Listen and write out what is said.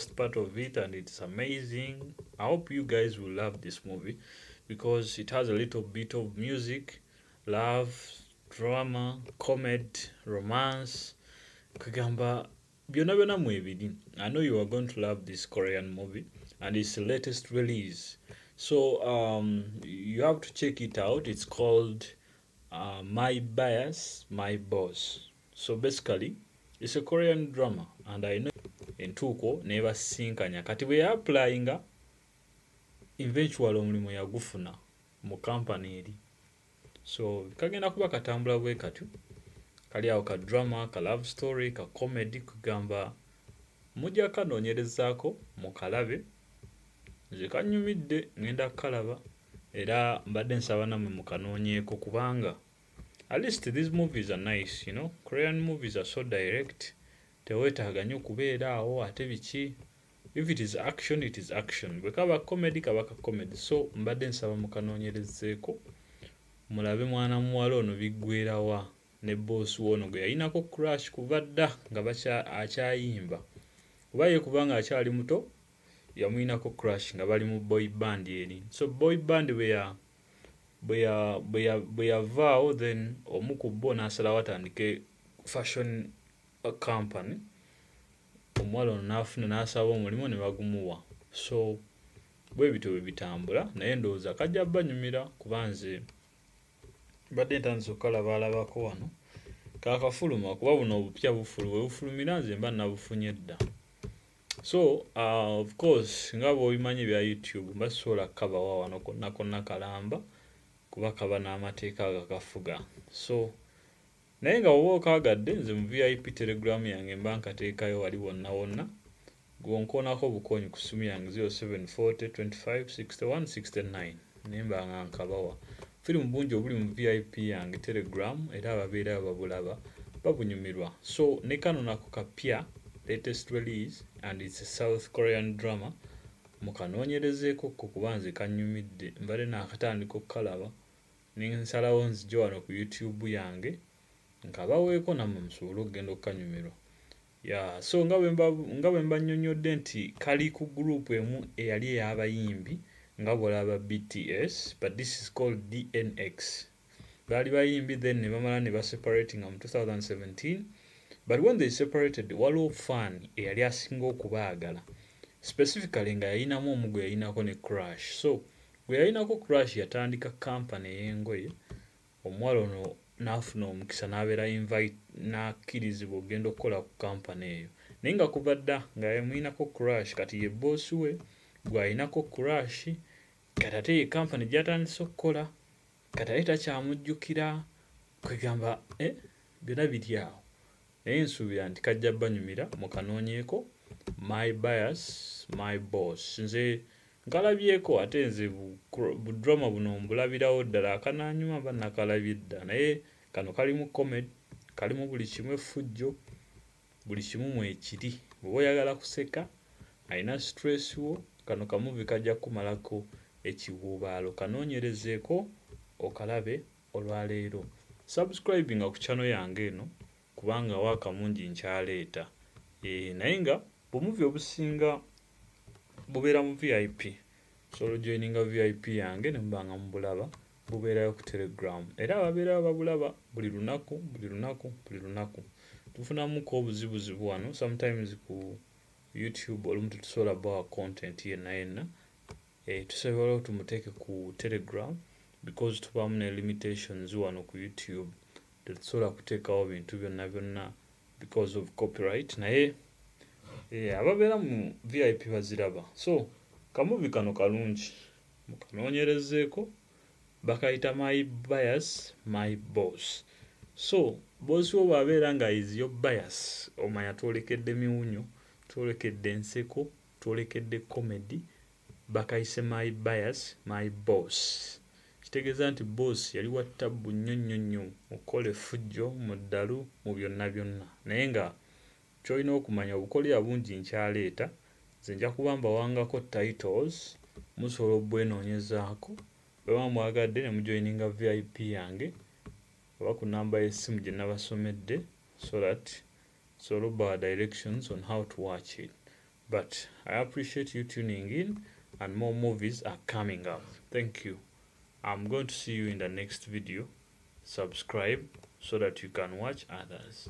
first part of it and it's amazing. I hope you guys will love this movie because it has a little bit of music, love, drama, comedy, romance. Kugamba byonna byonna mwebiri. I know you are going to love this Korean movie and it's the latest release. So you have to check it out. It's called My Bias, My Boss. So basically, it's a Korean drama, and I know entuuko nebasinkanya kati bwe yapplyinga eventual omulimu yagufuna mu kampani eri. So kagenda kuba katambula bwe katyo, kali awo ka drama, ka love story, ka comedy, kugamba mujja kanoonyerezaako mukalabe. Nze kannyumidde, ngenda kukalaba era mbadde nsaba nammwe mukanoonyeeko kubanga at least these movies are nice, you know. Korean movies are so direct. Teweetaaga nnyo kubeera awo ate biki. If it is action, it is action. Bwe kaba comedy, kaba ka comedy. So mbadde nsaba mukanoonyerezeeko mulabe mwana muwala ono biggweerawa ne boss wono gwe yayinako crush kuva dda nga akyayimba. Kuba ye kubanga akyali muto yamuyinako crush nga bali mu boy band eri. So boy band bwe yavaawo then omu ku bo n'asalawo atandike fashion company. Omuwala ono n'afuna n'asaba omulimu ne bagumuwa. So bwe bityo bwe bitambula naye ndowooza kajja banyumira kuba nze badde ntandise okukalabaalabako wano kaakafuluma kuba buno obupya bufulu bwe bufulumira nze mba nabufunye dda. So of course nga bw'obimanyi ebya YouTube mba sisobola kukabawa wano konna konna kalamba kuba kaba n'amateeka agakafuga. So naye nga bw'oba okaagadde nze mu VIP telegram yange mba nkateekayo wali wonna wonna gw'onkoonako bukonyi ku ssimu yange 0740 25 61 69 naye mba nga nkabawa. Firimu bungi obuli mu VIP yange telegram era ababeerayo babulaba babunyumirwa. So ne kano nako kapya latest release and it's a South Korean drama. Mukanoonyerezeeko kuba nze kannyumidde mbadde naakatandika okukalaba nensalawo nzije wano ku YouTube yange nkabaweeko nammwe musobole okugenda okukanyumirwa. So nga bwe mba nnyonnyodde nti kali ku group emu eyali ey'abayimbi nga bw'olaba BTS, but this is called DNX. Baali bayimbi then ne bamala ne baseparating mu 2017, but when they separated waliwo fan eyali asinga okubaagala specifically nga yayinamu omu gwe yayinako ne crush. So gwe yayinako crush yatandika company ey'engoye, omuwala ono n'afuna omukisa n'abeera invite n'akkirizibwa okugenda okukola ku company eyo. Naye nga kuva dda nga yamuyinako crush kati ye boss we gw'ayinako crush kati ate ye company gy'atandise okukola kati ate takyamujjukira kwegamba byonna biri awo. Naye nsuubira nti kajja banyumira mukanoonyeeko My Bias, My Boss. Nze nkalabyeko ate nze bu drama buno mbulabirawo ddala akanaanyuma mba nakalabye dda naye kano kalimu comedy, kalimu buli kimu effujjo, buli kimu mwekiri. Bw'oba oyagala kuseka alina stress wo kano kamuvi kajja kumalako ekiwuubaalo. Kanoonyerezeeko okalabe olwaleero. Subscribinga ku channel yange eno kubanga waaka mungi nkyaleeta. Naye nga obumuvi obusinga bubeera mu VIP. So joininga VIP yange ne mubanga mubulaba bubeerayo ku Telegram. Era ababeerayo babulaba buli lunaku. Tufunamuko obuzibuzibu wano sometimes ku YouTube olumu tetusobola bawa content yenna. Tusobola tumuteeke ku Telegram because tubaamu ne limitations wano ku YouTube. Tetusobola kuteekawo bintu byonna because of copyright. Naye ababeera mu VIP baziraba. So kamuvi kano kalungi mukanoonyerezeeko, bakayita My Bias, My Boss. So boss wo bw'abeera nga is your bias, omanya twolekedde miwunyo, twolekedde enseko, twolekedde comedy, bakayise My Bias, My Boss. Kitegeeza nti boss yali wa ttabbu nnyo okukola effujjo mu ddalu mu byonna. Naye nga ky'olina okumanya obukolera bungi nkyaleeta, nze nja kuba mbawangako titles, musobola obbwenoonyezaako. Bwe mwagadde ne mujoininga VIP yange oba ku namba y'essimu gye nabasomedde so that solo bar directions on how to watch it. But I appreciate you tuning in, and more movies are coming up. Thank you. I'm going to see you in the next video. Subscribe so that you can watch others.